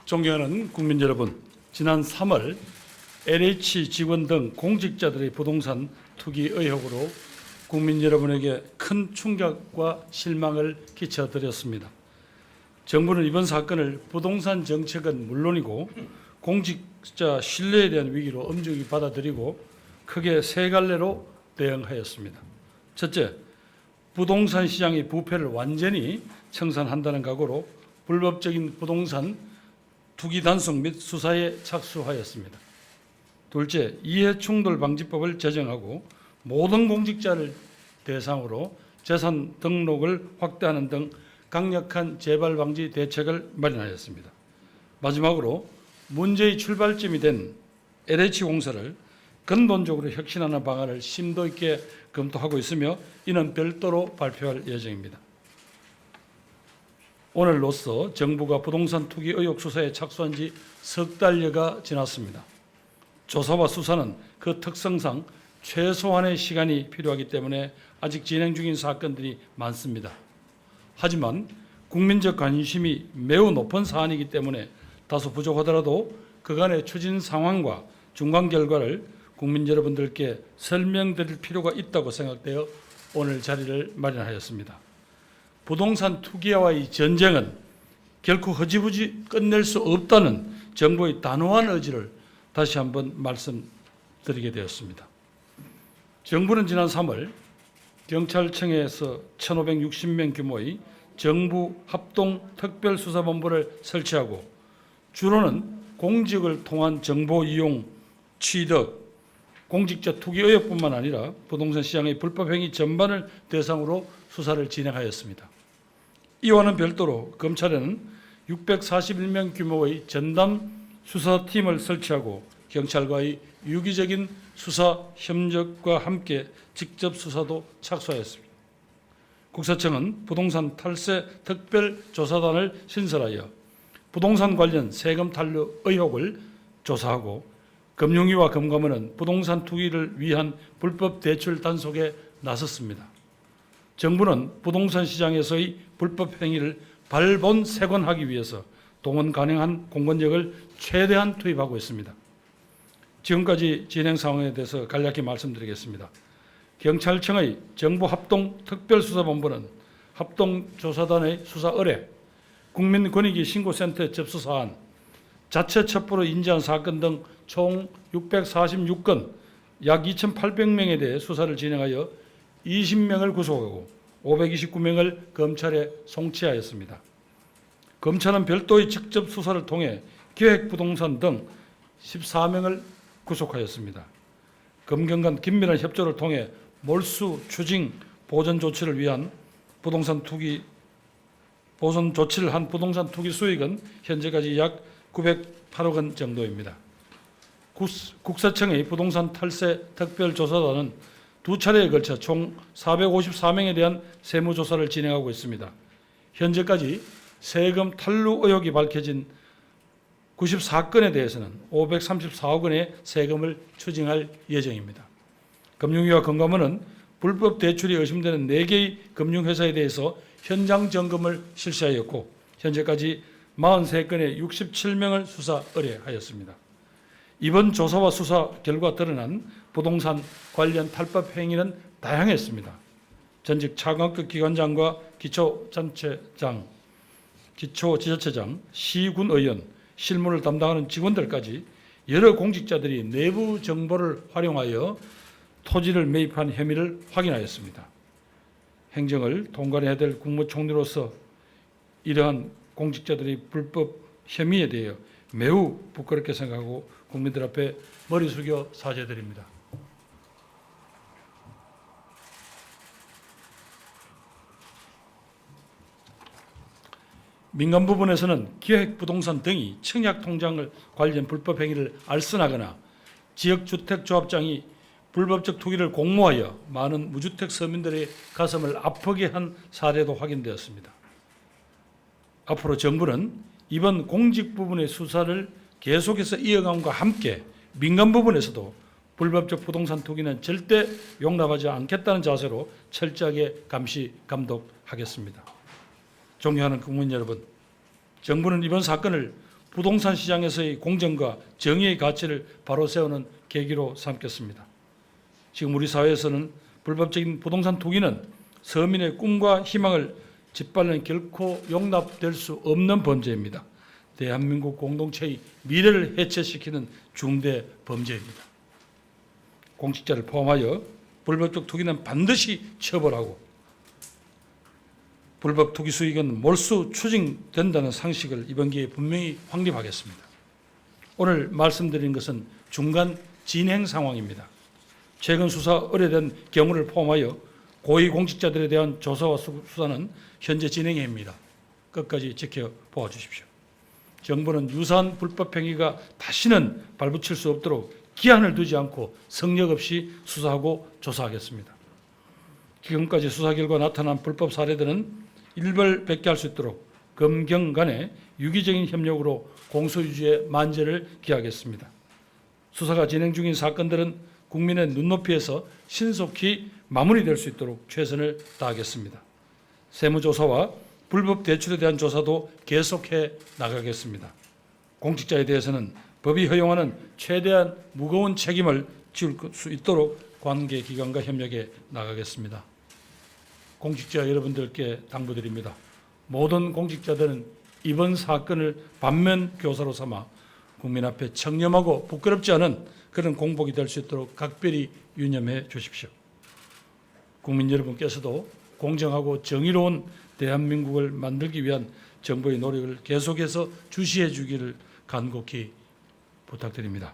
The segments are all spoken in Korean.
존경하는 국민 여러분, 지난 3월 LH 직원 등 공직자들의 부동산 투기 의혹으로 국민 여러분에게 큰 충격과 실망을 끼쳐드렸습니다. 정부는 이번 사건을 부동산 정책은 물론이고 공직자 신뢰에 대한 위기로 엄중히 받아들이고 크게 세 갈래로 대응하였습니다. 첫째, 부동산 시장의 부패를 완전히 청산한다는 각오로 불법적인 부동산 투기 단속 및 수사에 착수하였습니다. 둘째, 이해충돌방지법을 제정하고 모든 공직자를 대상으로 재산 등록을 확대하는 등 강력한 재발방지 대책을 마련하였습니다. 마지막으로 문제의 출발점이 된 LH공사를 근본적으로 혁신하는 방안을 심도 있게 검토하고 있으며 이는 별도로 발표할 예정입니다. 오늘로써 정부가 부동산 투기 의혹 수사에 착수한 지 석 달여가 지났습니다. 조사와 수사는 그 특성상 최소한의 시간이 필요하기 때문에 아직 진행 중인 사건들이 많습니다. 하지만 국민적 관심이 매우 높은 사안이기 때문에 다소 부족하더라도 그간의 추진 상황과 중간 결과를 국민 여러분들께 설명드릴 필요가 있다고 생각되어 오늘 자리를 마련하였습니다. 부동산 투기와의 전쟁은 결코 흐지부지 끝낼 수 없다는 정부의 단호한 의지를 다시 한번 말씀드리게 되었습니다. 정부는 지난 3월 경찰청에서 1,560명 규모의 정부 합동 특별수사본부를 설치하고 주로는 공직을 통한 정보 이용, 취득, 공직자 투기 의혹뿐만 아니라 부동산 시장의 불법 행위 전반을 대상으로 수사를 진행하였습니다. 이와는 별도로 검찰에는 641명 규모의 전담 수사팀을 설치하고 경찰과의 유기적인 수사 협력과 함께 직접 수사도 착수하였습니다. 국세청은 부동산 탈세 특별조사단을 신설하여 부동산 관련 세금 탈루 의혹을 조사하고 금융위와 금감원은 부동산 투기를 위한 불법 대출 단속에 나섰습니다. 정부는 부동산 시장에서의 불법 행위를 발본색원하기 위해서 동원 가능한 공권력을 최대한 투입하고 있습니다. 지금까지 진행 상황에 대해서 간략히 말씀드리겠습니다. 경찰청의 정부 합동 특별수사본부는 합동조사단의 수사 의뢰, 국민권익위 신고센터 접수 사안, 자체 첩보로 인지한 사건 등 총 646건 약 2,800명에 대해 수사를 진행하여 20명을 구속하고 529명을 검찰에 송치하였습니다. 검찰은 별도의 직접 수사를 통해 기획부동산 등 14명을 구속하였습니다. 검경 간 긴밀한 협조를 통해 몰수, 추징, 보전 조치를 위한 부동산 투기 보전 조치를 한 부동산 투기 수익은 현재까지 약 908억 원 정도입니다. 국세청의 부동산 탈세 특별조사단은 두 차례에 걸쳐 총 454명에 대한 세무조사를 진행하고 있습니다. 현재까지 세금 탈루 의혹이 밝혀진 94건에 대해서는 534억 원의 세금을 추징할 예정입니다. 금융위와 금감원은 불법 대출이 의심되는 4개의 금융회사에 대해서 현장 점검을 실시하였고 현재까지 43건의 67명을 수사 의뢰하였습니다. 이번 조사와 수사 결과 드러난 부동산 관련 탈법 행위는 다양했습니다. 전직 차관급 기관장과 기초지자체장, 시군의원, 실무를 담당하는 직원들까지 여러 공직자들이 내부 정보를 활용하여 토지를 매입한 혐의를 확인하였습니다. 행정을 통관해야 될 국무총리로서 이러한 공직자들의 불법 혐의에 대해 매우 부끄럽게 생각하고 국민들 앞에 머리 숙여 사죄드립니다. 민간 부분에서는 기획부동산 등이 청약통장을 관련 불법 행위를 알선하거나 지역주택조합장이 불법적 투기를 공모하여 많은 무주택 서민들의 가슴을 아프게 한 사례도 확인되었습니다. 앞으로 정부는 이번 공직 부분의 수사를 계속해서 이어감과 함께 민간 부분에서도 불법적 부동산 투기는 절대 용납하지 않겠다는 자세로 철저하게 감시, 감독하겠습니다. 존경하는 국민 여러분, 정부는 이번 사건을 부동산 시장에서의 공정과 정의의 가치를 바로 세우는 계기로 삼겠습니다. 지금 우리 사회에서는 불법적인 부동산 투기는 서민의 꿈과 희망을 짓밟는 결코 용납될 수 없는 범죄입니다. 대한민국 공동체의 미래를 해체시키는 중대 범죄입니다. 공직자를 포함하여 불법적 투기는 반드시 처벌하고 불법 투기 수익은 몰수 추징된다는 상식을 이번 기회에 분명히 확립하겠습니다. 오늘 말씀드린 것은 중간 진행 상황입니다. 최근 수사 의뢰된 경우를 포함하여 고위공직자들에 대한 조사와 수사는 현재 진행형입니다. 끝까지 지켜보아 주십시오. 정부는 유사한 불법 행위가 다시는 발붙일 수 없도록 기한을 두지 않고 성역 없이 수사하고 조사하겠습니다. 지금까지 수사 결과 나타난 불법 사례들은 일벌백계할 수 있도록 검경 간의 유기적인 협력으로 공소유지에 만전을 기하겠습니다. 수사가 진행 중인 사건들은 국민의 눈높이에서 신속히 마무리될 수 있도록 최선을 다하겠습니다. 세무조사와 불법 대출에 대한 조사도 계속해 나가겠습니다. 공직자에 대해서는 법이 허용하는 최대한 무거운 책임을 지을 수 있도록 관계기관과 협력해 나가겠습니다. 공직자 여러분들께 당부드립니다. 모든 공직자들은 이번 사건을 반면교사로 삼아 국민 앞에 청렴하고 부끄럽지 않은 그런 공복이 될 수 있도록 각별히 유념해 주십시오. 국민 여러분께서도 공정하고 정의로운 대한민국을 만들기 위한 정부의 노력을 계속해서 주시해 주기를 간곡히 부탁드립니다.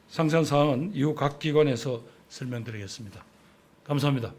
상세한 사항은 이후 각 기관에서 설명드리겠습니다. 감사합니다.